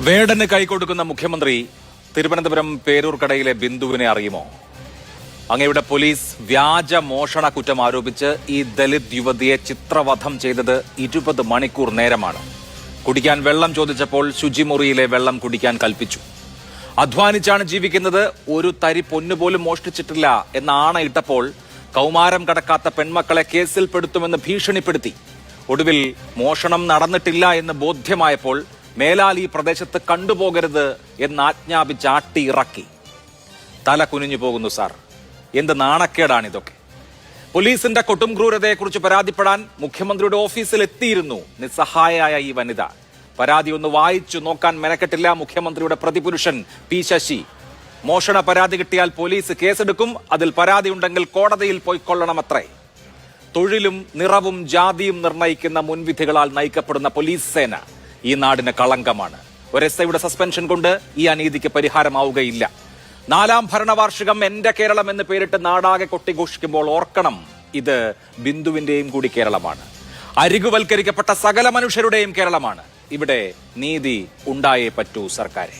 വേടന് കൈകൊടുക്കുന്ന മുഖ്യമന്ത്രി തിരുവനന്തപുരം പേരൂർക്കടയിലെ ബിന്ദുവിനെ അറിയുമോ? അങ്ങയുടെ പോലീസ് വ്യാജ മോഷണ കുറ്റം ആരോപിച്ച് ഈ ദലിത് യുവതിയെ ചിത്രവധം ചെയ്തത് 20 മണിക്കൂർ നേരമാണ്. കുടിക്കാൻ വെള്ളം ചോദിച്ചപ്പോൾ ശുചിമുറിയിലെ വെള്ളം കുടിക്കാൻ കൽപ്പിച്ചു. അധ്വാനിച്ചാണ് ജീവിക്കുന്നത്, ഒരു തരി പൊന്നുപോലും മോഷ്ടിച്ചിട്ടില്ല എന്ന ആണയിട്ടപ്പോൾ കൗമാരം കടക്കാത്ത പെൺമക്കളെ കേസിൽപ്പെടുത്തുമെന്ന് ഭീഷണിപ്പെടുത്തി. ഒടുവിൽ മോഷണം നടന്നിട്ടില്ല എന്ന് ബോധ്യമായപ്പോൾ മേലാൽ ഈ പ്രദേശത്ത് കണ്ടുപോകരുത് എന്ന് ആജ്ഞാപിച്ച് ആട്ടിയിറക്കി. തല കുനിഞ്ഞു പോകുന്നു സാർ. എന്ത് നാണക്കേടാണിതൊക്കെ. പോലീസിന്റെ കൊടും ക്രൂരതയെക്കുറിച്ച് പരാതിപ്പെടാൻ മുഖ്യമന്ത്രിയുടെ ഓഫീസിൽ എത്തിയിരുന്നു നിസ്സഹായയായ ഈ വനിത. പരാതി ഒന്ന് വായിച്ചു നോക്കാൻ മെനക്കെട്ടില്ല മുഖ്യമന്ത്രിയുടെ പ്രതിപുരുഷൻ പി ശശി. മോഷണ പരാതി കിട്ടിയാൽ പോലീസ് കേസെടുക്കും, അതിൽ പരാതി ഉണ്ടെങ്കിൽ കോടതിയിൽ പോയിക്കൊള്ളണമത്രേ. തൊഴിലും നിറവും ജാതിയും നിർണയിക്കുന്ന മുൻവിധികളാൽ നയിക്കപ്പെടുന്ന പോലീസ് സേന ഈ നാടിന് കളങ്കമാണ്. ഒരു എസ്ഐയുടെ സസ്പെൻഷൻ കൊണ്ട് ഈ അനീതിക്ക് പരിഹാരമാവുകയില്ല. 4ാം ഭരണവാർഷികം എന്റെ കേരളം എന്ന് പേരിട്ട് നാടാകെ കൊട്ടിഘോഷിക്കുമ്പോൾ ഓർക്കണം, ഇത് ബിന്ദുവിന്റെയും കൂടി കേരളമാണ്. അരികുവൽക്കരിക്കപ്പെട്ട സകല മനുഷ്യരുടെയും കേരളമാണ്. ഇവിടെ നീതി ഉണ്ടായേ പറ്റൂ സർക്കാരെ.